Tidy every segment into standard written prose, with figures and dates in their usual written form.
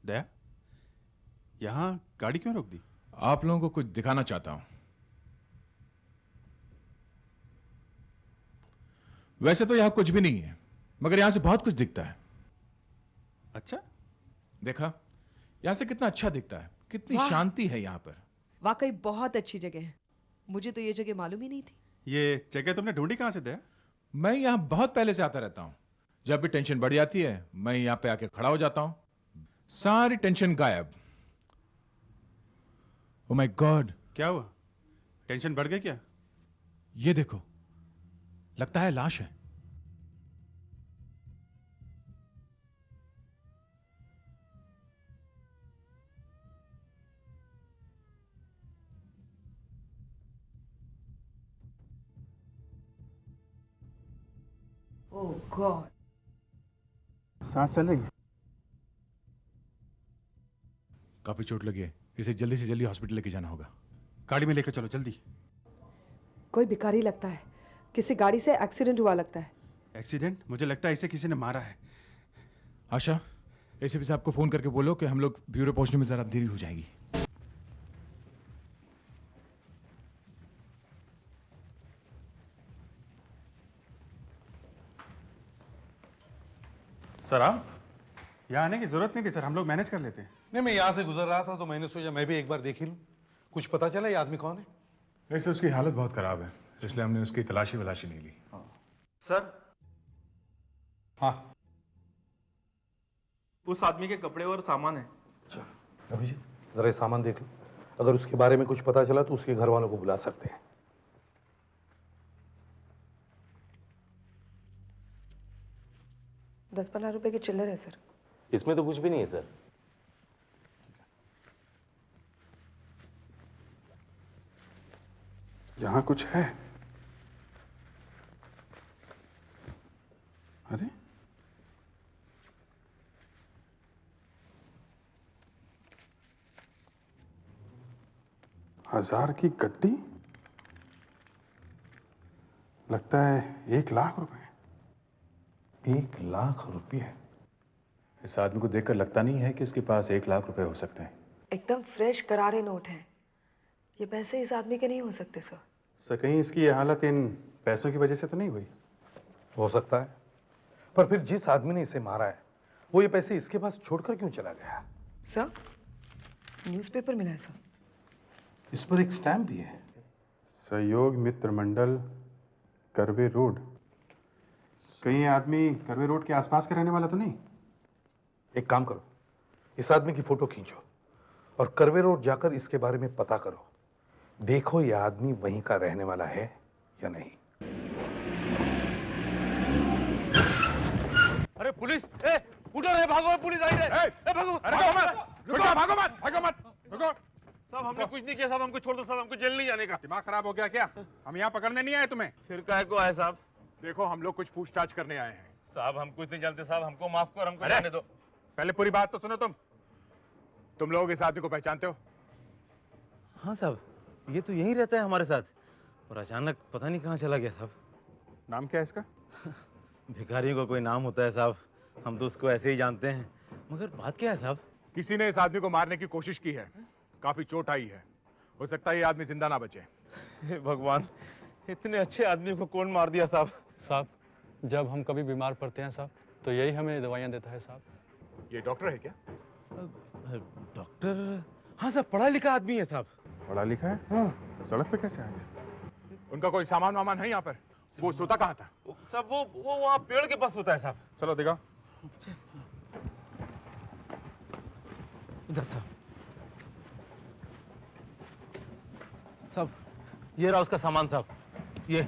दया, यहाँ गाड़ी क्यों रोक दी? आप लोगों को कुछ दिखाना चाहता हूं। वैसे तो यहां कुछ भी नहीं है, मगर यहां से बहुत कुछ दिखता है। अच्छा, देखा, यहां से कितना अच्छा दिखता है, कितनी शांति है यहां पर। वाकई बहुत अच्छी जगह है। मुझे तो ये जगह मालूम ही नहीं थी। ये जगह तुमने ढूंढी कहाँ से दया? मैं यहां बहुत पहले से आता रहता हूं। जब भी टेंशन बढ़ जाती है, मैं यहां पे आके खड़ा हो जाता हूं, सारी टेंशन गायब। Oh my God! क्या हुआ? टेंशन बढ़ गई क्या? ये देखो, लगता है लाश है। ओह गॉड! सांस चल रही है। काफी चोट लगी है, इसे जल्दी से जल्दी हॉस्पिटल लेके जाना होगा। गाड़ी में लेकर चलो जल्दी। कोई भिखारी लगता है, किसी गाड़ी से एक्सीडेंट हुआ लगता है। एक्सीडेंट? मुझे लगता है इसे किसी ने मारा है। आशा, एसीपी साहब को फोन करके बोलो कि हम लोग ब्यूरो पहुंचने में जरा देरी हो जाएगी। सर आप यहाँ आने की जरूरत नहीं थी सर, हम लोग मैनेज कर लेते हैं। नहीं, मैं यहाँ से गुजर रहा था तो मैंने सोचा मैं भी एक बार देख ही लूँ। कुछ पता चला ये आदमी कौन है? वैसे उसकी हालत बहुत खराब है, इसलिए हमने उसकी तलाशी नहीं ली। सर, हाँ, उस आदमी के कपड़े और सामान है। अच्छा अभिजीत, जरा ये सामान देख लो। अगर उसके बारे में कुछ पता चला तो उसके घर वालों को बुला सकते हैं। 10-15 रुपए की चिल्लर है सर। इसमें तो कुछ भी नहीं है सर। यहाँ कुछ है? अरे हजार की गड्डी, लगता है 1 लाख रुपए। 1 लाख रुपये? इस आदमी को देखकर लगता नहीं है कि इसके पास 1 लाख रुपए हो सकते हैं। एकदम फ्रेश करारे नोट हैं। ये पैसे इस आदमी के नहीं हो सकते सर। सर कहीं इसकी ये हालत इन पैसों की वजह से तो नहीं हुई? हो सकता है, पर फिर जिस आदमी ने इसे मारा है वो ये पैसे इसके पास छोड़कर क्यों चला गया? सर, न्यूज़पेपर मिला है सर। इस पर एक स्टैम्प भी है। सहयोग मित्र मंडल, करवे रोड। कहीं ये आदमी करवे रोड के आसपास का रहने वाला तो नहीं? एक काम करो, इस आदमी की फोटो खींचो और करवे रोड जाकर इसके बारे में पता करो। देखो ये आदमी वहीं का रहने वाला है या नहीं। अरे पुलिस! उठो रे, भागो, पुलिस आई रे! भागो! अरे भागो मत! रुको, भागो मत! भागो मत! रुको! साहब हमने कुछ नहीं किया साहब, हमको छोड़ दो साहब, हमको जेल नहीं जाने का। दिमाग खराब हो गया क्या? हम यहाँ पकड़ने नहीं आए तुम्हें। फिर काहे को आए साहब? देखो, हम लोग कुछ पूछताछ करने आए हैं। साहब हम कुछ नहीं जानते साहब, हमको माफ कर, हमको जाने दो। पहले पूरी बात तो सुनो। तुम लोग इस आदमी को पहचानते हो? हाँ साहब, ये तो यहीं रहता है हमारे साथ, और अचानक पता नहीं कहाँ चला गया साहब। नाम क्या है इसका? भिखारियों का कोई नाम होता है साहब, हम तो उसको ऐसे ही जानते हैं। मगर बात क्या है साहब? किसी ने इस आदमी को मारने की कोशिश की है, काफी चोट आई है। हो सकता है ये आदमी जिंदा ना बचे। हे भगवान, इतने अच्छे आदमी को कौन मार दिया साहब? साहब, जब हम कभी बीमार पड़ते हैं साहब, तो यही हमें दवाइयाँ देता है साहब। ये डॉक्टर है क्या? डॉक्टर? हाँ साहब, पढ़ा लिखा आदमी है साहब। पढ़ा लिखा है? हाँ। सड़क पे कैसे आ गया? उनका कोई सामान वामान है यहाँ पर? वो सोता कहाँ था? साहब वो वहाँ पेड़ के पास होता है साहब। चलो दिखाओ। इधर साहब। साहब ये रहा उसका सामान साहब, ये।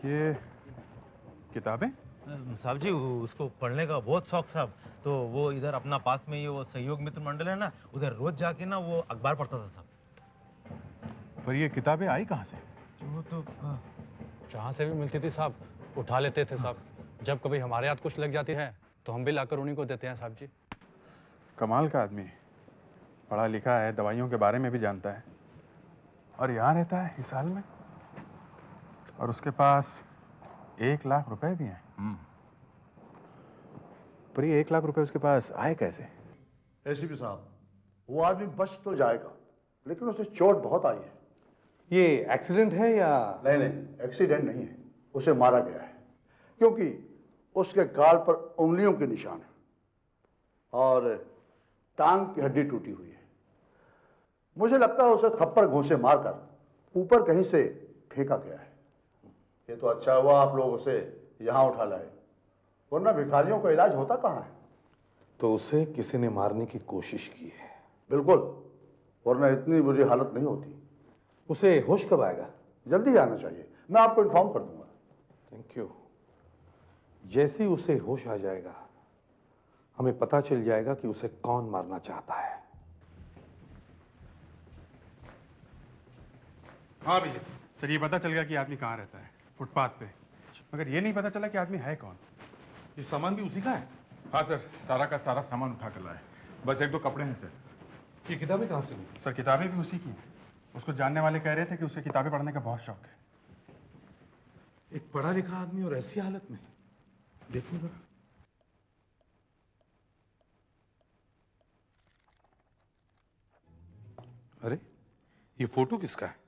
ये किताबें? साहब जी उसको पढ़ने का बहुत शौक साहब, तो वो इधर अपना पास में ये वो सहयोग मित्र मंडल है ना, उधर रोज जाके ना वो अखबार पढ़ता था साहब। पर ये किताबें आई कहाँ से? वो तो जहाँ से भी मिलती थी साहब उठा लेते थे साहब। जब कभी हमारे हाथ कुछ लग जाती है तो हम भी लाकर उन्हीं को देते हैं साहब जी। कमाल का आदमी, पढ़ा लिखा है, दवाइयों के बारे में भी जानता है, और यहाँ रहता है इस हाल में, और उसके पास 1 लाख रुपए भी हैं। पर ये 1 लाख रुपए उसके पास आए कैसे? एसीपी साहब, वो आदमी बच तो जाएगा, लेकिन उसे चोट बहुत आई है। ये एक्सीडेंट है या? नहीं नहीं, एक्सीडेंट नहीं है, उसे मारा गया है, क्योंकि उसके गाल पर उंगलियों के निशान हैं और टांग की हड्डी टूटी हुई है। मुझे लगता है उसे थप्पड़ घूंसे मारकर ऊपर कहीं से फेंका गया है। ये तो अच्छा हुआ आप लोग उसे यहाँ उठा लाए, वरना भिखारियों का इलाज होता कहाँ है। तो उसे किसी ने मारने की कोशिश की है? बिल्कुल, वरना इतनी बुरी हालत नहीं होती। उसे होश कब आएगा? जल्दी आना चाहिए, मैं आपको इन्फॉर्म कर दूंगा। Thank you. जैसे ही उसे होश आ जाएगा, हमें पता चल जाएगा कि उसे कौन मारना चाहता है। हाँ अभिजीत सर, ये पता चल गया कि आदमी कहाँ रहता है, फुटपाथ पे, मगर ये नहीं पता चला कि आदमी है कौन। ये सामान भी उसी का है? हाँ सर, सारा का सारा सामान उठा कर लाए, बस 1-2 कपड़े हैं सर। ये किताबें कहाँ से मिली? सर किताबें भी उसी की हैं। उसको जानने वाले कह रहे थे कि उसे किताबें पढ़ने का बहुत शौक है। एक पढ़ा लिखा आदमी और ऐसी हालत में, देखो जरा। अरे ये फोटो किसका है?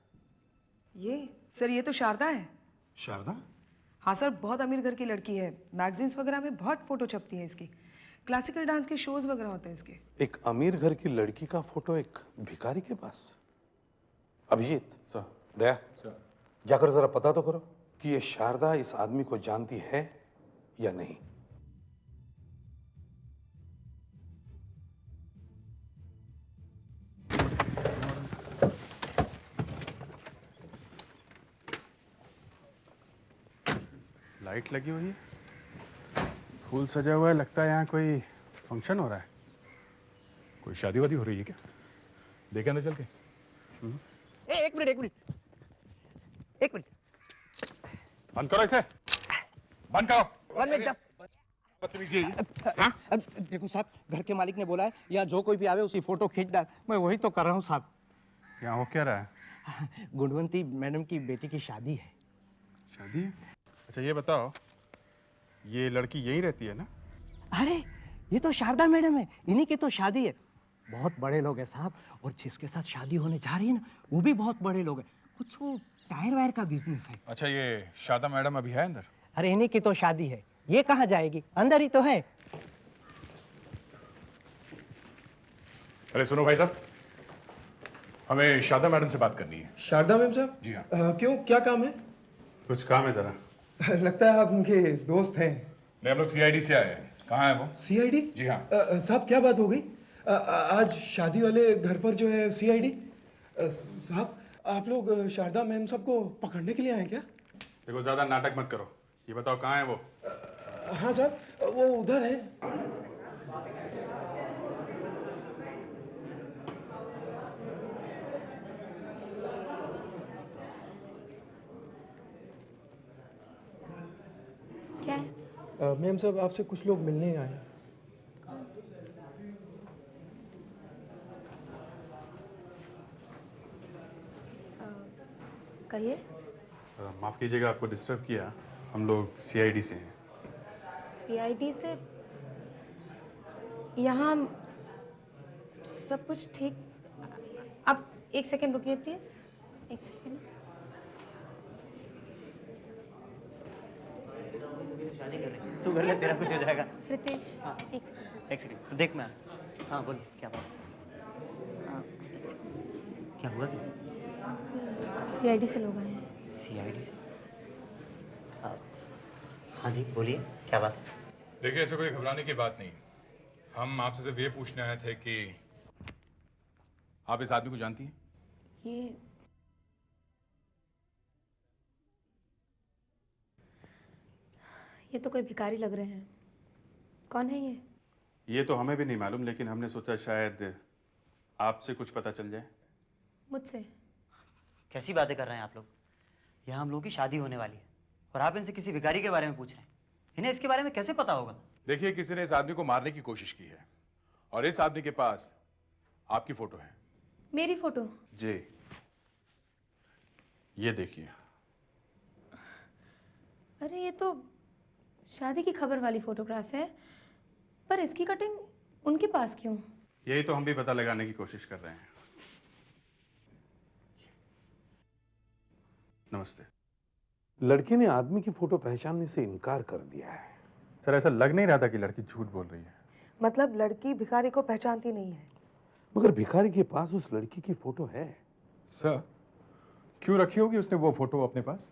ये तो शारदा है। शारदा? हाँ सर, बहुत अमीर घर की लड़की है। मैगजीन्स वगैरह में बहुत फोटो छपती है इसकी। क्लासिकल डांस के शोज वगैरह होते हैं इसके। एक अमीर घर की लड़की का फोटो एक भिखारी के पास? अभिजीत सर। दया सर। जाकर जरा पता तो करो कि ये शारदा इस आदमी को जानती है या नहीं। लाइट लगी हुई है, फूल सजा हुआ है, लगता है यहाँ कोई फंक्शन हो रहा है। कोई शादी वादी हो रही है क्या? देखा ना चल के। एक मिनट बंद करो इसे, बंद करो। 1 मिनट बदतमीजी है ये। अब देखो साहब, घर के मालिक ने बोला है या जो कोई भी आवे उसी फोटो खींच डाल। मैं वही तो कर रहा हूँ साहब। यहाँ हो क्या रहा है? गुणवंती मैडम की बेटी की शादी है। शादी है? अच्छा ये बताओ, ये लड़की यहीं रहती है ना? अरे ये तो शारदा मैडम है, इन्हीं की तो शादी है। बहुत बड़े लोग हैं साहब, और जिसके साथ शादी होने जा रही है ना, वो भी बहुत बड़े लोग हैं। कुछ वो टायर वायर का बिजनेस है। अच्छा ये शारदा मैडम अभी है अंदर? अरे इन्हीं की तो शादी है, ये कहाँ जाएगी, अंदर ही तो है। अरे सुनो भाई साहब, हमें शारदा मैडम से बात करनी है। शारदा मैम साहब? जी हाँ। क्यों, क्या काम है? कुछ काम है जरा। लगता है आप उनके दोस्त हैं। नहीं, हम लोग CID से आए हैं। कहाँ है वो? CID? जी हाँ। साहब क्या बात हो गई? आज शादी वाले घर पर जो है CID? साहब आप लोग शारदा मैम साहब को पकड़ने के लिए आए क्या? देखो ज्यादा नाटक मत करो, ये बताओ कहाँ है वो? हाँ साहब, वो उधर है। क्या है? मैम साहब आपसे कुछ लोग मिलने आए हैं। कहिए। माफ़ कीजिएगा आपको डिस्टर्ब किया, हम लोग सीआईडी से हैं। सीआईडी से? यहाँ सब कुछ ठीक। आप एक सेकेंड रुकिए प्लीज़, एक सेकेंड। शादी कर रही तू कर ले, तेरा कुछ हो जाएगा। रितेश, हाँ। एक सेकेंड। एक सेकंड तो देख मैं। हाँ बोल, क्या बात? क्या हुआ? क्या सीआईडी से लोग आए हैं। सीआईडी से? हाँ जी बोलिए, क्या बात है? देखिए, ऐसे कोई घबराने की बात नहीं। हम आपसे सिर्फ ये पूछने आए थे कि आप इस आदमी को जानती हैं? ये तो कोई भिखारी लग रहे हैं। कौन है ये? ये तो हमें भी नहीं मालूम, लेकिन हमने सोचा शायद आपसे कुछ पता चल जाए। मुझसे? कैसी बातें कर रहे हैं आप लोग? यहाँ हम लोगों की शादी होने वाली है और आप इनसे किसी भिखारी के बारे में पूछ रहे हैं। इन्हें इसके बारे में कैसे पता होगा? देखिए, किसी ने इस आदमी को मारने की कोशिश की है और इस आदमी के पास आपकी फोटो है। मेरी फोटो? जी, ये देखिए। अरे ये तो शादी की खबर वाली फोटोग्राफ है, पर इसकी कटिंग उनके पास क्यों? यही तो हम भी पता लगाने की कोशिश कर रहे हैं। नमस्ते। लड़की ने आदमी की फोटो पहचानने से इनकार कर दिया है। सर, ऐसा लग नहीं रहा था कि लड़की झूठ बोल रही है। मतलब लड़की भिखारी को पहचानती नहीं है? मगर भिखारी के पास उस लड़की की फोटो है। सर, क्यों रखी होगी उसने वो फोटो अपने पास?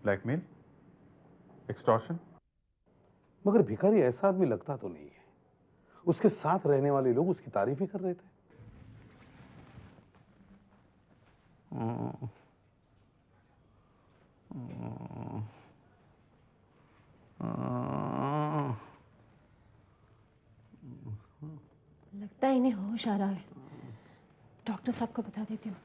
Blackmail, extortion. मगर भिखारी ऐसा आदमी लगता तो नहीं है। उसके साथ रहने वाले लोग उसकी तारीफ ही कर रहे थे। लगता है इन्हें होश आ रहा है। डॉक्टर साहब को बता देती हूँ।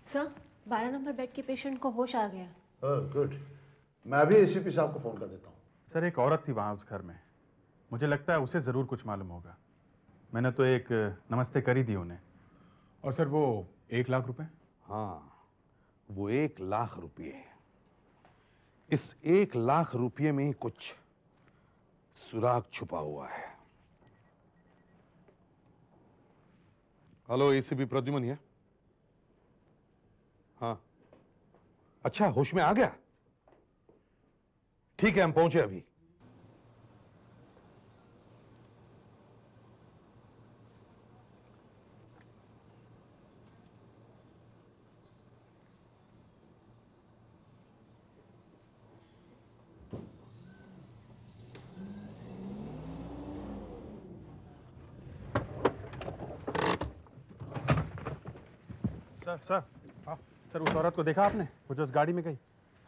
सर, 12 नंबर बेड के पेशेंट को होश आ गया। गुड, मैं भी एसीपी साहब को फ़ोन कर देता हूँ। सर, एक औरत थी वहाँ उस घर में। मुझे लगता है उसे ज़रूर कुछ मालूम होगा। मैंने तो एक नमस्ते करी दी उन्हें। और सर, वो 1 लाख रुपए? हाँ, वो 1 लाख रुपये। इस 1 लाख रुपये में ही कुछ सुराग छुपा हुआ है। हेलो, एसीपी प्रद्युमन है? हाँ, अच्छा, होश में आ गया? ठीक है, हम पहुंचे अभी। सर, हाँ सर, उस औरत को देखा आपने, वो जो उस गाड़ी में गई?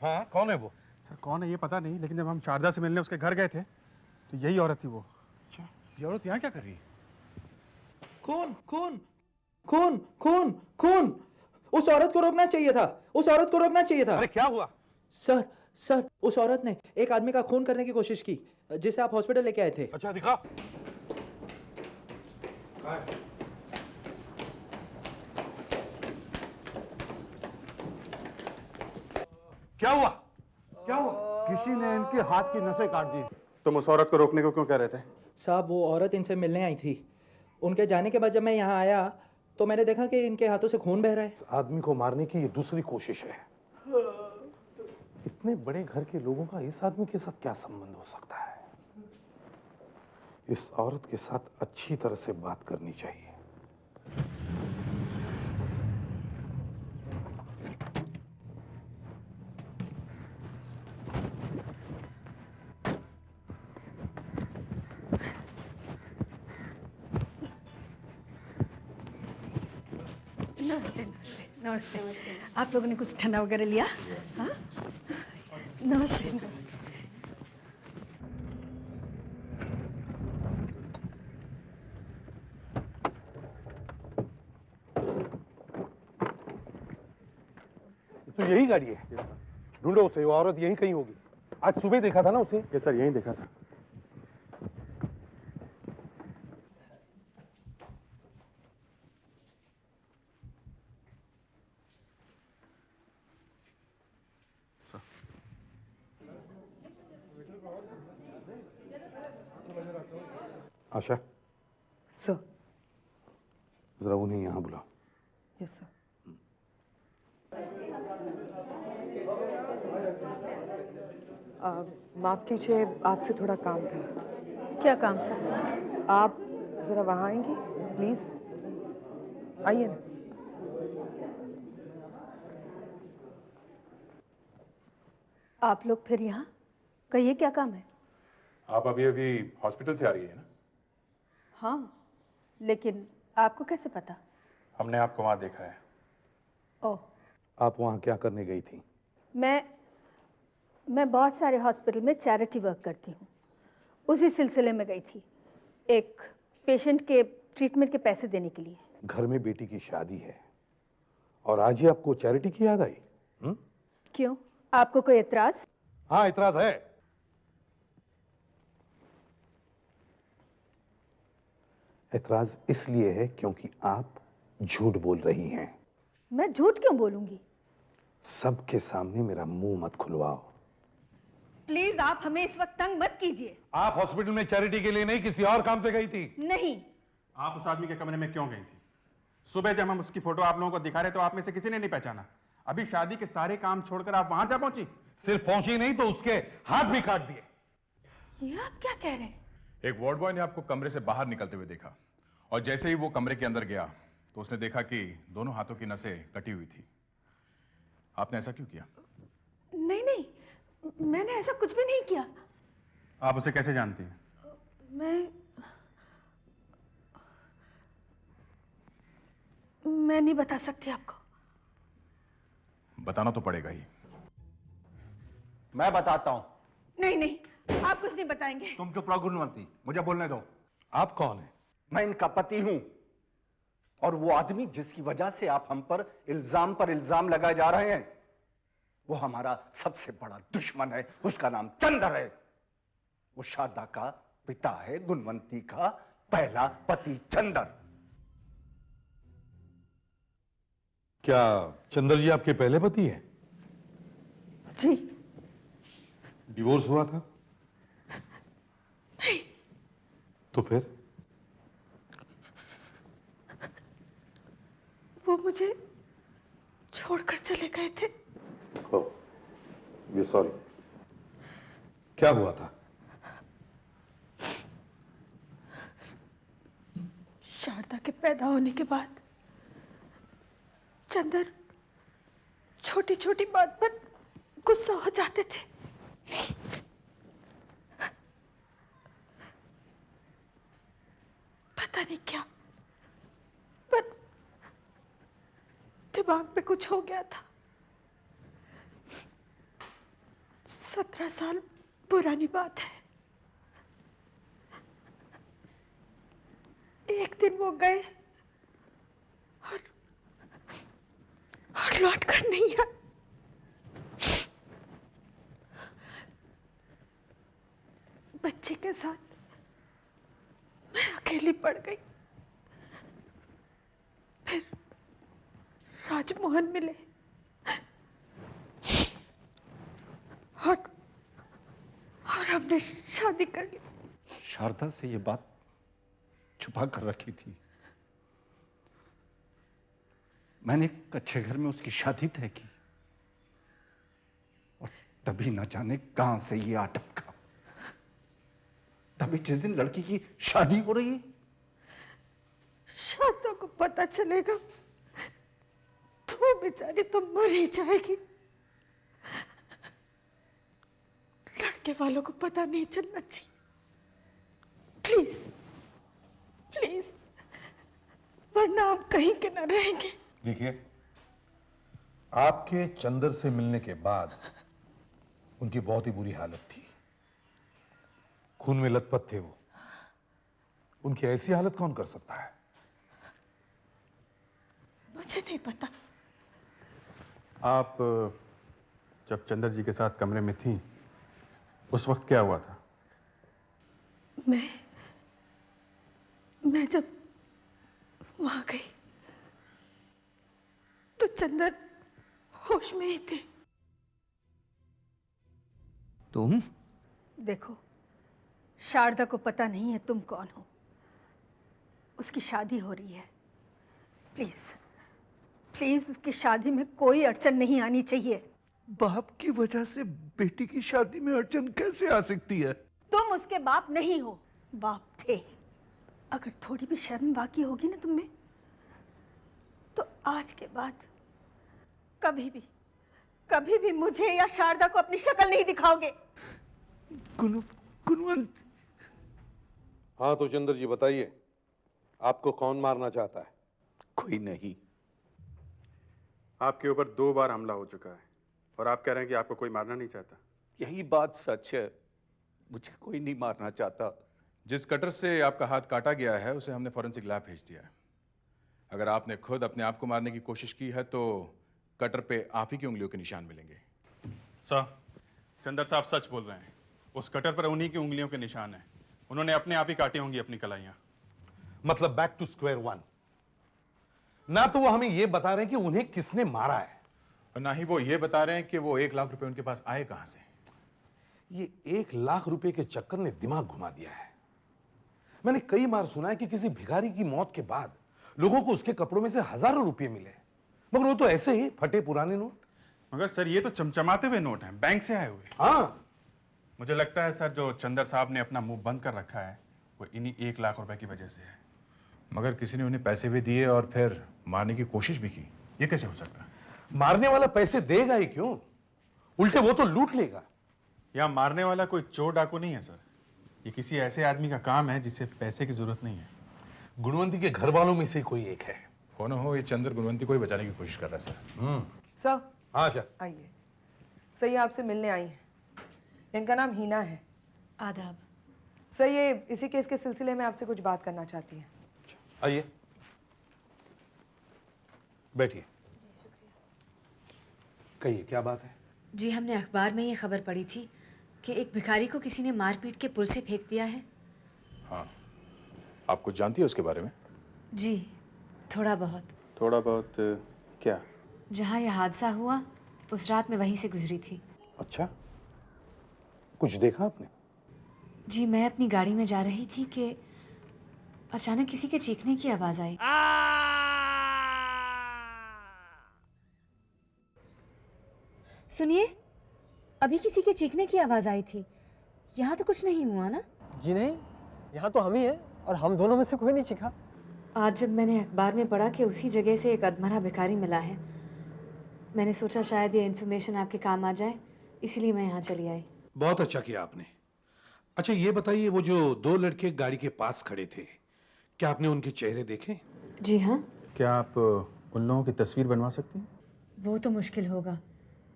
हाँ, कौन है वो? सर, कौन है ये पता नहीं, लेकिन जब हम शारदा से मिलने उसके घर गए थे तो यही औरत थी वो। अच्छा, ये औरत यहाँ क्या कर रही है? खून खून खून खून खून! उस औरत को रोकना चाहिए था, उस औरत को रोकना चाहिए था। अरे क्या हुआ? सर, उस औरत ने एक आदमी का खून करने की कोशिश की, जिसे आप हॉस्पिटल लेके आए थे। अच्छा, दिखा। क्या हुआ? क्या हुआ? किसी ने इनके हाथ की नसें काट दी। तुम उस औरत को रोकने को क्यों कह रहे थे? साहब, वो औरत इनसे मिलने आई थी। उनके जाने के बाद जब मैं यहाँ आया तो मैंने देखा कि इनके हाथों से खून बह रहा है। इस आदमी को मारने की ये दूसरी कोशिश है। इतने बड़े घर के लोगों का इस आदमी के साथ क्या संबंध हो सकता है? इस औरत के साथ अच्छी तरह से बात करनी चाहिए। नमस्ते नमस्ते नमस्ते। आप लोगों ने कुछ ठंडा वगैरह लिया? हाँ, नमस्ते नमस्ते। तो यही गाड़ी है? ढूंढो उसे, वो औरत यही कहीं होगी। आज सुबह देखा था ना उसे? ये सर, यही देखा था। आशा, सर। जरा उन्हें यहाँ बुलाओ। Yes sir. माफ कीजिए, आपसे थोड़ा काम था। क्या काम था? आप जरा वहाँ आएंगी प्लीज? आइए ना। आप लोग फिर यहाँ? कहिए क्या काम है? आप अभी अभी हॉस्पिटल से आ रही है ना? हाँ, लेकिन आपको कैसे पता? हमने आपको वहाँ देखा है। ओह, आप वहाँ क्या करने गई थी? मैं बहुत सारे हॉस्पिटल में चैरिटी वर्क करती हूँ। उसी सिलसिले में गई थी, एक पेशेंट के ट्रीटमेंट के पैसे देने के लिए। घर में बेटी की शादी है और आज ही आपको चैरिटी की याद आई? क्यों, आपको कोई एतराज? हाँ, एतराज है। एतराज इसलिए है क्योंकि आप झूठ बोल रही हैं। मैं झूठ क्यों बोलूंगी? सबके सामने मेरा मुंह मत खुलवाओ। प्लीज आप हमें इस वक्त तंग मत कीजिए। आप हॉस्पिटल में चैरिटी के लिए नहीं, किसी और काम से गई थी? नहीं। आप उस आदमी के कमरे में क्यों गई थी? सुबह जब हम उसकी फोटो आप लोगों को दिखा रहे तो आप में से किसी ने नहीं पहचाना। अभी शादी के सारे काम छोड़कर आप वहां जा पहुंची? सिर्फ पहुंची नहीं तो उसके हाथ भी काट दिए। ये आप क्या कह रहे हैं? एक वार्ड बॉय ने आपको कमरे से बाहर निकलते हुए देखा और जैसे ही वो कमरे के अंदर गया तो उसने देखा कि दोनों हाथों की नसें कटी हुई थी। आपने ऐसा क्यों किया? नहीं नहीं, मैंने ऐसा कुछ भी नहीं किया। आप उसे कैसे जानती हैं? मैं नहीं बता सकती आपको। बताना तो पड़ेगा ही। मैं बताता हूं। नहीं नहीं, आप कुछ नहीं बताएंगे। तुम चुप रहो गुणवंती, मुझे बोलने दो। आप कौन है? मैं इनका पति हूं और वो आदमी जिसकी वजह से आप हम पर इल्जाम लगाए जा रहे हैं, वो हमारा सबसे बड़ा दुश्मन है। उसका नाम चंदर है। वो शारदा का पिता है, गुणवंती का पहला पति चंदर। क्या चंदर जी आपके पहले पति हैं? जी। डिवोर्स हुआ था? नहीं। तो फिर? वो मुझे छोड़कर चले गए थे। ये सॉरी। क्या हुआ था? शारदा के पैदा होने के बाद चंदर छोटी छोटी बात पर गुस्सा हो जाते थे। पता नहीं क्या, पर दिमाग में कुछ हो गया था। 17 साल पुरानी बात है। एक दिन वो गए और लौट कर नहीं आए। बच्चे के साथ मैं अकेली पड़ गई। फिर राजमोहन मिले और हमने शादी कर ली। शारदा से ये बात छुपा कर रखी थी। मैंने एक अच्छे घर में उसकी शादी तय की और तभी न जाने कहां से ये आ टपका। तभी जिस दिन लड़की की शादी हो रही है, शारदा को पता चलेगा तो वो बेचारी तो मर ही जाएगी। लड़के वालों को पता नहीं चलना चाहिए। प्लीज प्लीज, वरना हम कहीं के न रहेंगे। देखिए, आपके चंदर से मिलने के बाद उनकी बहुत ही बुरी हालत थी। खून में लथपथ थे वो। उनकी ऐसी हालत कौन कर सकता है? मुझे नहीं पता। आप जब चंदर जी के साथ कमरे में थी उस वक्त क्या हुआ था? मैं जब वहां गई तो चंदर होश में ही थे। तुम? देखो, शारदा को पता नहीं है तुम कौन हो। उसकी शादी हो रही है। प्लीज प्लीज उसकी शादी में कोई अड़चन नहीं आनी चाहिए। बाप की वजह से बेटी की शादी में अड़चन कैसे आ सकती है? तुम उसके बाप नहीं हो, बाप थे। अगर थोड़ी भी शर्म बाकी होगी ना तुम में, तो आज के बाद कभी भी मुझे या शारदा को अपनी शक्ल नहीं दिखाओगे। गुणवंत। हाँ तो चंद्र जी बताइए, आपको कौन मारना चाहता है? कोई नहीं। आपके ऊपर 2 बार हमला हो चुका है और आप कह रहे हैं कि आपको कोई मारना नहीं चाहता। यही बात सच है, मुझे कोई नहीं मारना चाहता। जिस कटर से आपका हाथ काटा गया है उसे हमने फॉरेंसिक लैब भेज दिया है। अगर आपने खुद अपने आप को मारने की कोशिश की है तो कटर पे आप ही की उंगलियों के निशान मिलेंगे। सर, चंदर साहब सच बोल रहे हैं। उस कटर पर उन्हीं की उंगलियों के निशान हैं। उन्होंने अपने आप ही काटी होंगी अपनी कलाइयां। मतलब बैक टू स्क्वायर वन। ना तो वो हमें ये बता रहे हैं कि उन्हें किसने मारा है, और ना ही वो ये बता रहे हैं कि वो 1 लाख रुपए उनके पास आए कहां से। ये 1 लाख रुपए के चक्कर ने दिमाग घुमा दिया है। मैंने कई बार सुना है कि किसी भिखारी की मौत के बाद लोगों को उसके कपड़ों में से हजारों रुपए मिले, मगर वो तो ऐसे ही फटे पुराने नोट। मगर सर ये तो चमचमाते हुए नोट हैं, बैंक से आए हुए। हाँ, मुझे लगता है सर जो चंदर साहब ने अपना मुंह बंद कर रखा है वो इन्हीं 1 लाख रुपए की वजह से है। मगर किसी ने उन्हें पैसे भी दिए और फिर मारने की कोशिश भी की। ये कैसे हो सकता है? मारने वाला पैसे देगा ही क्यों, उल्टे वो तो लूट लेगा। यहाँ मारने वाला कोई चोर डाकू नहीं है सर, ये किसी ऐसे आदमी का काम है जिसे पैसे की जरूरत नहीं है। गुणवंती के घर वालों में से कोई एक है। हो ना हो ये चंद्र गुणवंती को ही बचाने की कोशिश कर रहा है सर। सर हाँ सर आइए। सर ये आपसे मिलने आई हैं। इनका नाम हीना है। आदाब। सर ये इसी केस के सिलसिले में आपसे कुछ बात करना चाहती हैं। आइए बैठिए। कहिए क्या बात है? जी हमने अखबार में ये खबर पढ़ी थी कि एक भिखारी को किसी ने मारपीट के पुल से फेंक दिया है। हाँ, आप कुछ जानती है उसके बारे में? जी थोड़ा बहुत। थोड़ा बहुत क्या? जहाँ यह हादसा हुआ उस रात में वहीं से गुजरी थी। अच्छा, कुछ देखा आपने? जी मैं अपनी गाड़ी में जा रही थी कि अचानक किसी के चीखने की आवाज आई। सुनिए, अभी किसी के चीखने की आवाज आई थी। यहाँ तो कुछ नहीं हुआ ना? जी नहीं, यहाँ तो हम ही हैं और हम दोनों में से कोई नहीं चीखा। आज जब मैंने अखबार में पढ़ा कि उसी जगह से एक अधमरा भिखारी मिला है, मैंने सोचा शायद ये इन्फॉर्मेशन आपके काम आ जाए, इसीलिए मैं यहाँ चली आई। बहुत अच्छा किया आपने। अच्छा ये बताइए, वो जो 2 लड़के गाड़ी के पास खड़े थे, क्या आपने उनके चेहरे देखे? जी हाँ। क्या आप उन लोगों की तस्वीर बनवा सकती हैं? वो तो मुश्किल होगा।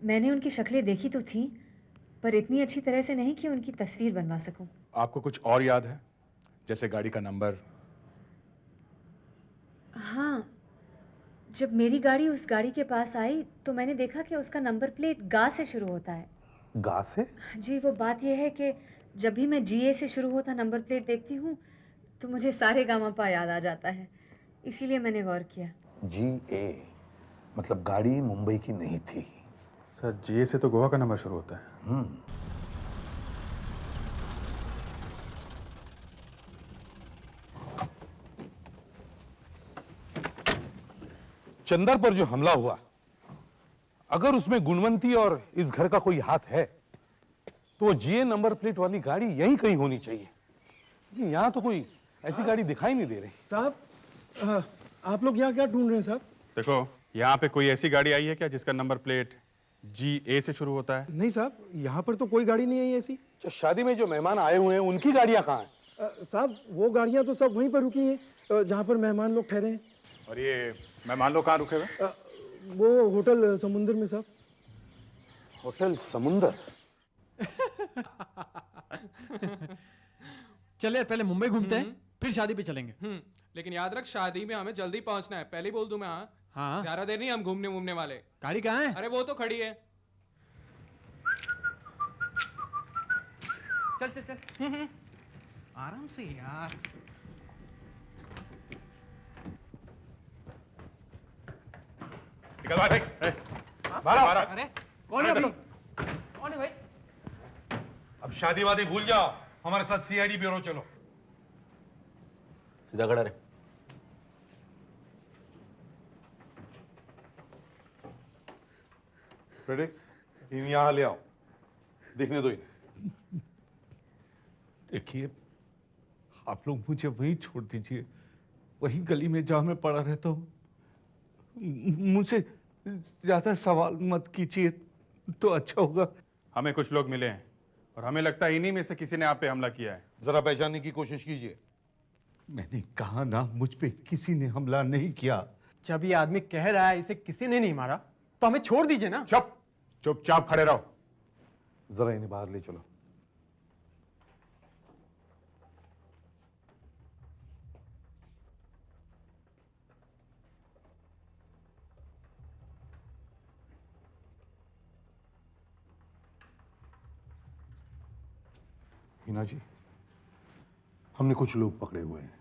मैंने उनकी शक्लें देखी तो थी, पर इतनी अच्छी तरह से नहीं कि उनकी तस्वीर बनवा सकूं। आपको कुछ और याद है, जैसे गाड़ी का नंबर? हाँ, जब मेरी गाड़ी उस गाड़ी के पास आई तो मैंने देखा कि उसका नंबर प्लेट गा से शुरू होता है। गा से? जी वो बात यह है कि जब भी मैं GA से शुरू होता नंबर प्लेट देखती हूँ तो मुझे सारे गामापा याद आ जाता है, इसीलिए मैंने गौर किया। GA मतलब गाड़ी मुंबई की नहीं थी। सर GA से तो गोवा का नंबर शुरू होता है। चंदर पर जो हमला हुआ, अगर उसमें गुणवंती और इस घर का कोई हाथ है तो वो GA नंबर प्लेट वाली गाड़ी यहीं कहीं होनी चाहिए। लेकिन यहाँ तो कोई ऐसी गाड़ी दिखाई नहीं दे रही। साहब आप लोग यहाँ क्या ढूंढ रहे हैं साहब? देखो यहाँ पे कोई ऐसी गाड़ी आई है क्या जिसका नंबर प्लेट GA से शुरू होता है? नहीं साहब, यहाँ पर तो कोई गाड़ी नहीं आई ऐसी। तो शादी में जो मेहमान आए हुए हैं उनकी गाड़ियाँ कहाँ हैं? साहब वो गाड़ियाँ तो सब वहीं पर रुकी हैं जहाँ पर मेहमान लोग ठहरे हैं। और ये मेहमान लोग कहाँ रुके हुए? वो होटल समुंदर में साहब। होटल समुंदर? चल यार पहले मुंबई घूमते हैं, फिर शादी पे चलेंगे। लेकिन याद रख शादी में हमें जल्दी पहुंचना है, पहले ही बोल दूं मैं। हाँ हाँ, ज्यादा देर नहीं हम घूमने वाले। गाड़ी कहाँ है? अरे वो तो खड़ी है। चल चल चल आराम से यार। निकल भाई। अरे कौन है? कौन है भाई? अब शादी वादी भूल जाओ, हमारे साथ CID ब्यूरो चलो। सीधा खड़ा रहे। फेडिक्स इन यहाँ ले आओ, देखने दो इन्हें। देखिए, आप लोग मुझे वहीं छोड़ दीजिए, वही गली में जहाँ मैं पड़ा रहता हूँ। मुझसे ज्यादा सवाल मत कीजिए तो अच्छा होगा। हमें कुछ लोग मिले हैं और हमें लगता है इन्हीं में से किसी ने आप पे हमला किया है। जरा पहचानने की कोशिश कीजिए। मैंने कहा ना, मुझ पे किसी ने हमला नहीं किया। जब ये आदमी कह रहा है इसे किसी ने नहीं मारा, तो हमें छोड़ दीजिए ना। चुपचाप खड़े रहो। जरा इन्हें बाहर ले चलो। हिना जी, हमने कुछ लोग पकड़े हुए हैं।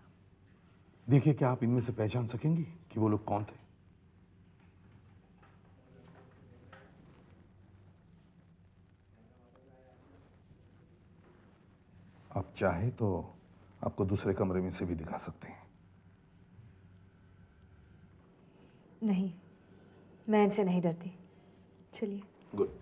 देखिए, क्या आप इनमें से पहचान सकेंगी कि वो लोग कौन थे? आप चाहे तो आपको दूसरे कमरे में से भी दिखा सकते हैं। नहीं, मैं इनसे नहीं डरती। चलिए। गुड।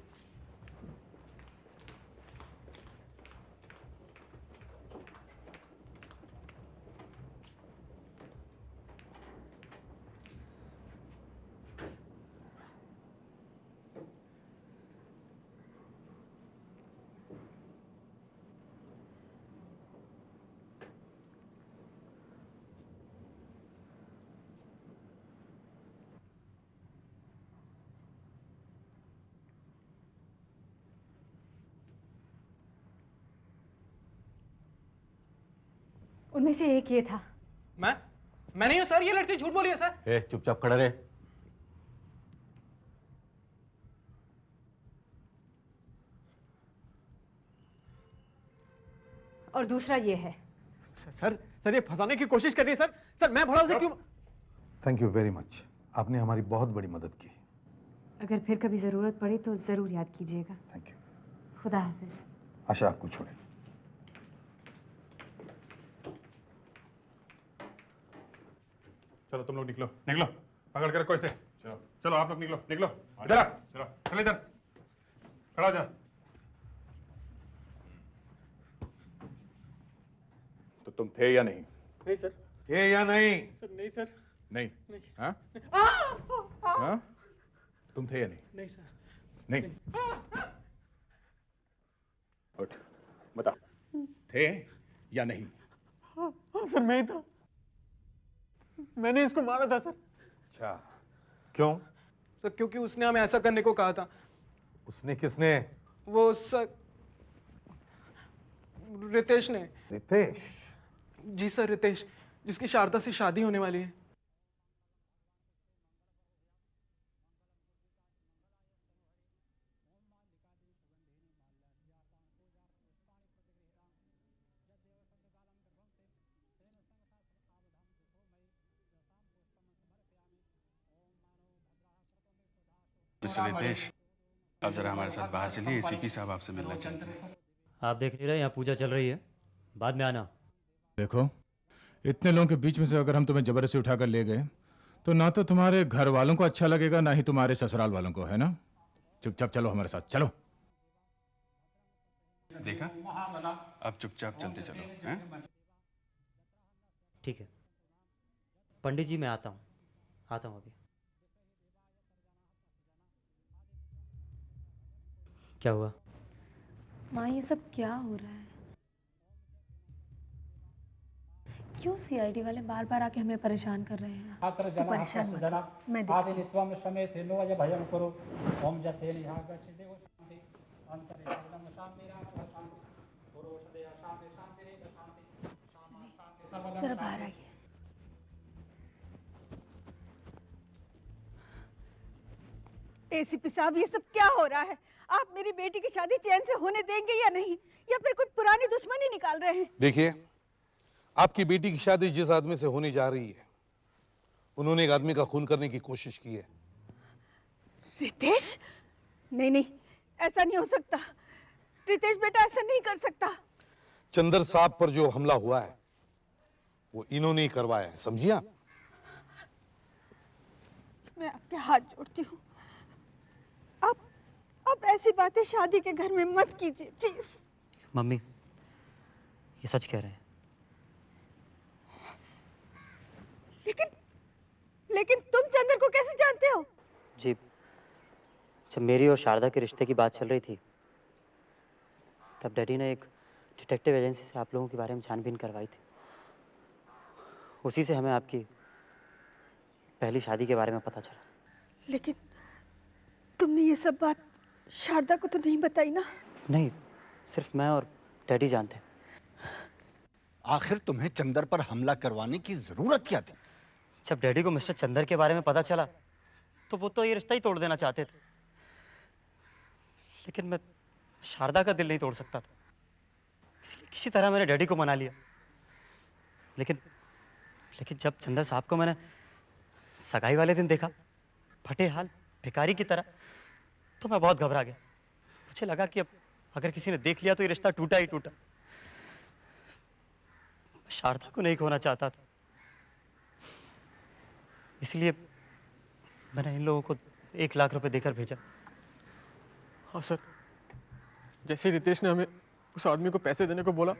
उनमें से एक ये था। मैं नहीं हूं सर, ये लड़की झूठ बोली है सर। चुपचाप खड़ा रहे। और दूसरा ये है। सर ये फंसाने की कोशिश कर रही है सर मैं भला उसे क्यों। थैंक यू वेरी मच, आपने हमारी बहुत बड़ी मदद की। अगर फिर कभी जरूरत पड़े तो जरूर याद कीजिएगा। Thank you. खुदा हाफिज। आशा आपको छोड़े। चलो तुम लोग निकलो निकलो, पकड़ के रखो इसे। चलो चलो आप लोग निकलो निकलो। इधर आ, चलो चलो इधर खड़ा हो जा। तो तुम थे या नहीं? नहीं सर। थे या नहीं? सर नहीं सर। नहीं। हाँ? हाँ? तुम थे या नहीं? नहीं सर। नहीं। उठ, बता, थे या नहीं? हाँ सर, मैं ही था। मैंने इसको मारा था सर। अच्छा, क्यों? सर क्योंकि उसने हमें ऐसा करने को कहा था। उसने किसने? वो सर रितेश ने। रितेश? जी सर, रितेश, जिसकी शारदा से शादी होने वाली है। मिस्टर रितेश, अब जरा हमारे साथ बाहर चलिए, एसीपी साहब आपसे मिलना चाहते हैं। आप देख नहीं रहे यहाँ पूजा चल रही है, बाद में आना। देखो, इतने लोगों के बीच में से अगर हम तुम्हें जबरदस्ती उठाकर ले गए तो ना तो तुम्हारे घर वालों को अच्छा लगेगा, ना ही तुम्हारे ससुराल वालों को, है ना? चुपचाप चलो हमारे साथ, चलो। देखा, अब चुपचाप चलते चलो, हैं? ठीक है पंडित जी, मैं आता हूँ अभी। क्या हुआ? माँ, ये सब क्या हो रहा है? क्यों सीआईडी वाले बार बार आके हमें परेशान कर रहे हैं? तू परेशान मत हो, मैं जरा बाहर आइए। एसीपी साहब, ये सब क्या हो रहा है? आप मेरी बेटी की शादी चैन से होने देंगे या नहीं, या फिर कोई पुरानी दुश्मनी निकाल रहे हैं? देखिए, आपकी बेटी की शादी जिस आदमी से होने जा रही है, उन्होंने एक आदमी का खून करने की कोशिश की है। रितेश? नहीं नहीं, ऐसा नहीं हो सकता। रितेश बेटा ऐसा नहीं कर सकता। चंदर साहब पर जो हमला हुआ है वो इन्होंने ही करवाया है, समझिए आप? मैं आपके हाथ जोड़ती हूँ, आप ऐसी बातें शादी के घर में मत कीजिए प्लीज। मम्मी, ये सच कह रहे हैं। लेकिन लेकिन तुम चंदर को कैसे जानते हो? जी, जब मेरी और शारदा के रिश्ते की बात चल रही थी तब डैडी ने एक डिटेक्टिव एजेंसी से आप लोगों के बारे में छानबीन करवाई थी। उसी से हमें आपकी पहली शादी के बारे में पता चला। लेकिन तुमने ये सब बात शारदा को तो नहीं बताई ना? नहीं, सिर्फ मैं और डैडी जानते हैं। आखिर तुम्हें चंदर पर हमला करवाने की जरूरत क्या थी? जब डैडी को मिस्टर चंदर के बारे में पता चला तो वो तो ये रिश्ता ही तोड़ देना चाहते थे, लेकिन मैं शारदा का दिल नहीं तोड़ सकता था, इसलिए किसी तरह मैंने डैडी को मना लिया। लेकिन लेकिन जब चंदर साहब को मैंने सगाई वाले दिन देखा, फटे हाल भिखारी की तरह, तो मैं बहुत घबरा गया। मुझे लगा कि अब अगर किसी ने देख लिया तो ये रिश्ता टूटा ही टूटा। मैं शारदा को नहीं खोना चाहता था, इसलिए मैंने इन लोगों को 1 लाख रुपए देकर भेजा। हाँ सर, जैसे रितेश ने हमें उस आदमी को पैसे देने को बोला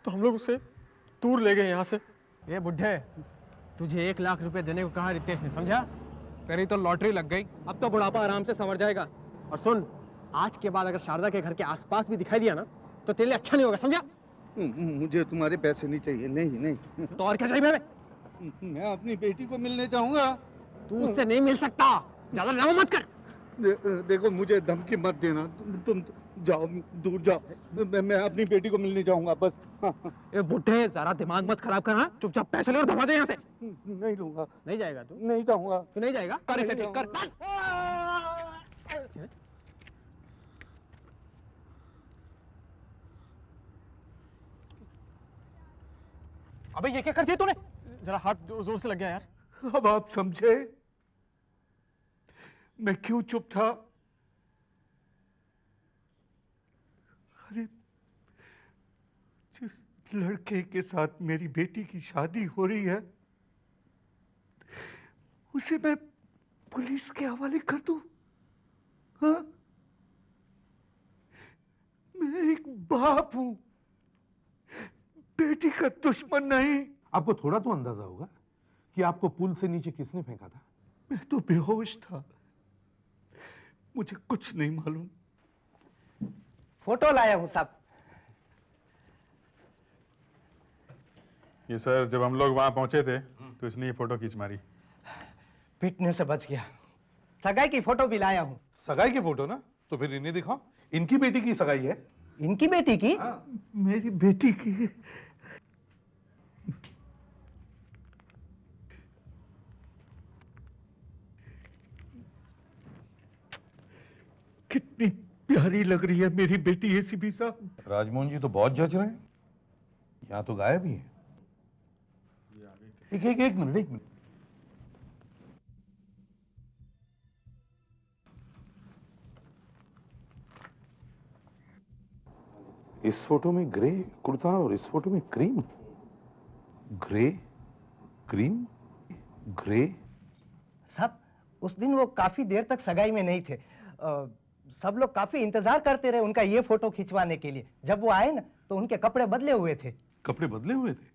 तो हम लोग उसे दूर ले गए यहाँ से। ये बुढ़े, तुझे 1 लाख रुपए देने को कहा रितेश ने, समझा? तेरी तो लॉटरी लग गई। अब तो बुढ़ापा आराम से संवर जाएगा। और सुन, आज के बाद अगर शारदा के घर के आसपास भी दिखाई दिया ना तो तेरे लिए अच्छा नहीं होगा, समझा? मुझे तुम्हारे पैसे नहीं चाहिए। नहीं नहीं। तो और क्या चाहिए? मैं अपनी बेटी को मिलने जाऊंगा। तू उससे नहीं मिल सकता, ज्यादा ड्रामा मत कर। देखो, मुझे धमकी मत देना। तुम जाओ, दूर जाओ। मैं अपनी बेटी को मिलने जाऊंगा बस। ए बुढ़े, जरा दिमाग मत खराब कर। हाँ, चुपचाप पैसे ले और धमा दे यहाँ से। नहीं लूंगा। नहीं जाएगा तू? नहीं जाऊंगा। तू नहीं जाएगा? कर इसे ठीक कर। अबे ये क्या कर दिया तूने? जरा हाथ जोर जोर से लग गया यार। अब आप समझे मैं क्यों चुप था? अरे, जिस लड़के के साथ मेरी बेटी की शादी हो रही है उसे मैं पुलिस के हवाले कर दूं? हाँ? मैं एक बाप हूं, बेटी का दुश्मन नहीं। आपको थोड़ा तो अंदाजा होगा कि आपको पुल से नीचे किसने फेंका था? मैं तो बेहोश था, मुझे कुछ नहीं मालूम। फोटो लाया हूं साहब। ये सर, जब हम लोग वहां पहुंचे थे तो इसने ये फोटो खींच मारी। पिटने से बच गया। सगाई की फोटो भी लाया हूं। सगाई की फोटो ना? तो फिर इन्हें दिखाओ। इनकी बेटी की सगाई है। इनकी बेटी की? मेरी बेटी की। कितनी प्यारी लग रही है मेरी बेटी एसीपी साहब। राजमोहन जी तो बहुत जज रहे हैं। यहाँ तो गायब ही है। एक मिनट। इस फोटो में ग्रे कुर्ता और इस फोटो में क्रीम। Grey, cream, grey. साहब, उस दिन वो काफी देर तक सगाई में नहीं थे। सब लोग काफी इंतजार करते रहे उनका ये फोटो खिंचवाने के लिए। जब वो आए ना तो उनके कपड़े बदले हुए थे। कपड़े बदले हुए थे?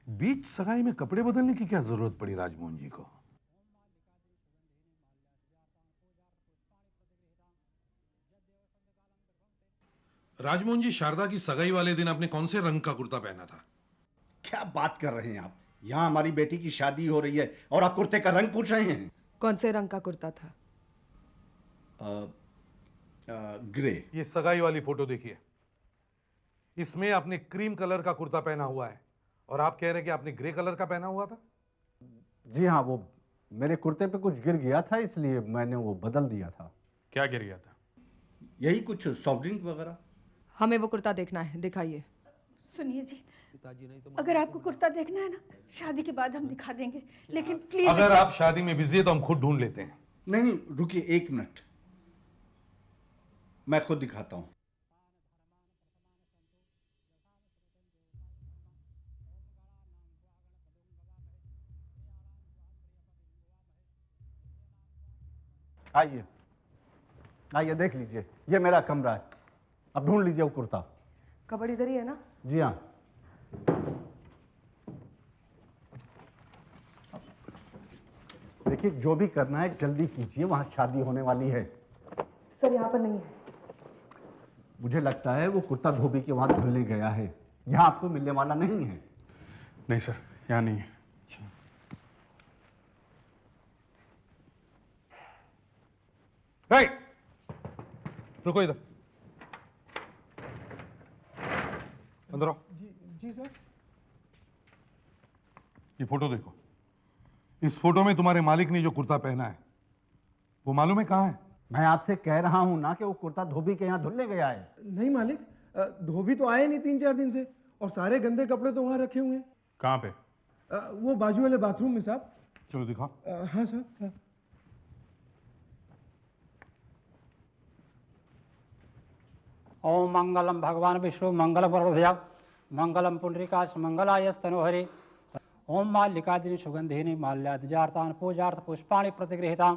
बीच सगाई में कपड़े बदलने की क्या जरूरत पड़ी राजमोहन जी को? राजमोहन जी, शारदा की सगाई वाले दिन आपने कौन से रंग का कुर्ता पहना था? क्या बात कर रहे हैं आप? यहाँ हमारी बेटी की शादी हो रही है और आप कुर्ते का रंग पूछ रहे हैं? कौन से रंग का कुर्ता था? ग्रे। ये सगाई वाली फोटो देखिए। इसमें आपने क्रीम कलर का कुर्ता पहना हुआ है और आप कह रहे हैं कि आपने ग्रे कलर का पहना हुआ था। जी हाँ, वो मेरे कुर्ते पे कुछ गिर गया था इसलिए मैंने वो बदल दिया था। क्या गिर गया था? यही कुछ सॉफ्ट ड्रिंक वगैरह। हमें वो कुर्ता देखना है, दिखाइए। सुनिए जी, अगर आपको कुर्ता देखना है ना, शादी के बाद हम दिखा देंगे, लेकिन प्लीज। अगर आप शादी में बिजी है तो हम खुद ढूंढ लेते हैं। नहीं, रुकिए 1 मिनट, मैं खुद दिखाता हूं। आइए। आइए देख लीजिए, ये मेरा कमरा है। अब ढूंढ लीजिए वो कुर्ता। कबड़ इधर ही है ना? जी हाँ। देखिए, जो भी करना है जल्दी कीजिए, वहां शादी होने वाली है। सर यहाँ पर नहीं है। मुझे लगता है वो कुर्ता धोबी के वहां धुलने गया है, यहाँ आपको मिलने वाला नहीं है। नहीं सर, यहाँ नहीं है। रुको इधर, अंदर आओ। जी सर। ये फोटो देखो। इस फोटो में तुम्हारे मालिक ने जो कुर्ता पहना है वो मालूम है कहाँ है? मैं आपसे कह रहा हूं ना कि वो कुर्ता धोबी के यहाँ धुलने गया है। नहीं मालिक, धोबी तो आए नहीं 3-4 दिन से, और सारे गंदे कपड़े तो वहाँ रखे हुए हैं। कहाँ पे? वो बाजू वाले बाथरूम में साहब। चलो दिखाओ। हाँ सर, हाँ। ओम मंगलम भगवान विष्णु मंगल वरदया मंगलम पुंडरीकाश मंगलायस्तनोहरि ओम माल्लिकादिनी सुगंधिनी माल्यादिजार्तान पूजार्थ पुष्पाणि प्रतिगृहीतां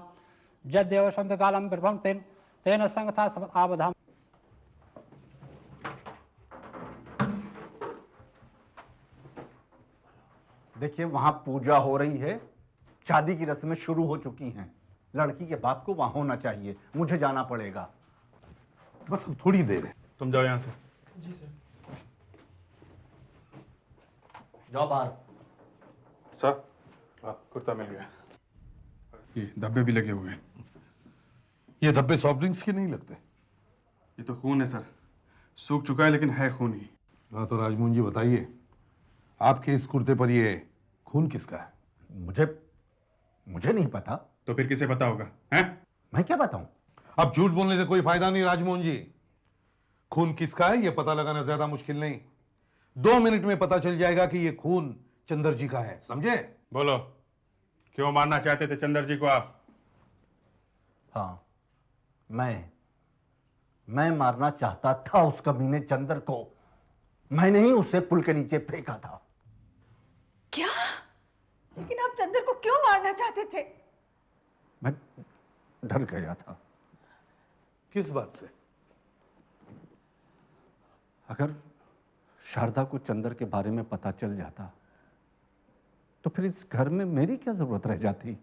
जद्देव शब्दकालम बिर्भं तेन तेन संगथा आवधाम। देखिए, वहां पूजा हो रही है, शादी की रस्में शुरू हो चुकी हैं। लड़की के बाप को वहां होना चाहिए, मुझे जाना पड़ेगा। बस अब थोड़ी देर है। तुम जाओ यहाँ से। जी सर। जाओ बाहर। सर, कुर्ता मिल गया। ये धब्बे भी लगे हुए हैं। ये धब्बे सॉफ्ट ड्रिंक्स के नहीं लगते। ये तो खून है सर, सूख चुका है लेकिन है खून ही। हाँ तो राजमोहन जी बताइए, आपके इस कुर्ते पर ये खून किसका है? मुझे नहीं पता। तो फिर किसे पता होगा? हैं? मैं क्या बताऊं? अब झूठ बोलने से कोई फायदा नहीं राजमोहन जी। खून किसका है ये पता लगाना ज्यादा मुश्किल नहीं, 2 मिनट में पता चल जाएगा कि ये खून चंदर जी का है, समझे? बोलो, क्यों मारना चाहते थे चंदर जी को आप? हाँ, मैं मारना चाहता था उस कमीने चंदर को। मैंने ही उसे पुल के नीचे फेंका था। क्या? लेकिन आप चंदर को क्यों मारना चाहते थे? मैं डर गया था। किस बात से? अगर शारदा को चंदर के बारे में पता चल जाता तो फिर इस घर में मेरी क्या जरूरत रह जाती?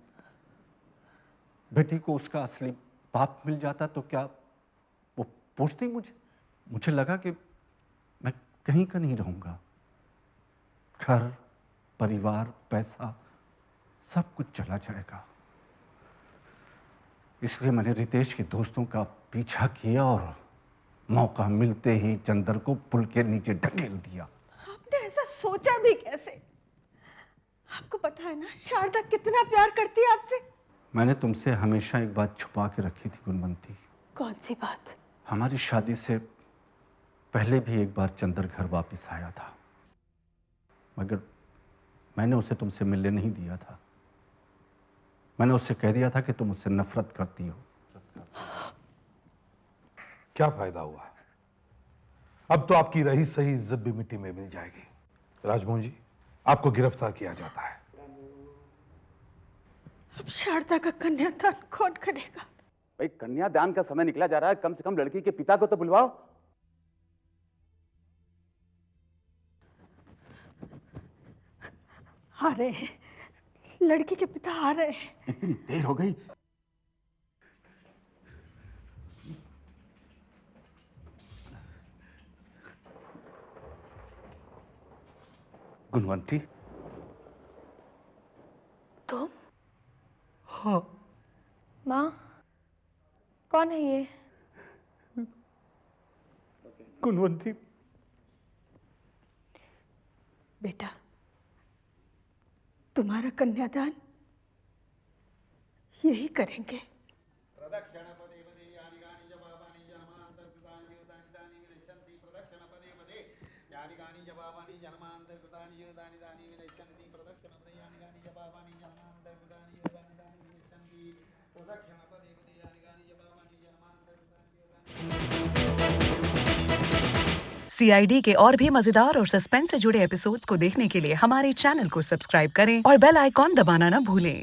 बेटी को उसका असली बाप मिल जाता तो क्या वो पूछती मुझे लगा कि मैं कहीं का नहीं रहूंगा। घर, परिवार, पैसा सब कुछ चला जाएगा। इसलिए मैंने रितेश के दोस्तों का पीछा किया और मौका मिलते ही चंदर को पुल के नीचे ढकेल दिया। आपने ऐसा सोचा भी कैसे? आपको पता है ना शारदा कितना प्यार करती है आपसे। मैंने तुमसे हमेशा एक बात छुपा के रखी थी गुणवंती। कौन सी बात? हमारी शादी से पहले भी एक बार चंदर घर वापस आया था, मगर मैंने उसे तुमसे मिलने नहीं दिया था। मैंने उससे कह दिया था कि तुम उससे नफरत करती हो। क्या फायदा हुआ? अब तो आपकी रही सही इज्जत भी मिट्टी में मिल जाएगी। राजमोहन जी, आपको गिरफ्तार किया जाता है। अब शारदा का कन्यादान कौन करेगा? भाई, कन्यादान का समय निकला जा रहा है, कम से कम लड़की के पिता को तो बुलवाओ। आ रहे हैं, लड़की के पिता आ रहे हैं। इतनी देर हो गई। गुणवंती, तुम? हाँ। माँ, कौन है ये? गुणवंती। बेटा, तुम्हारा कन्यादान यही करेंगे। CID के और भी मजेदार और सस्पेंस से जुड़े एपिसोड्स को देखने के लिए हमारे चैनल को सब्सक्राइब करें और बेल आइकॉन दबाना ना भूलें।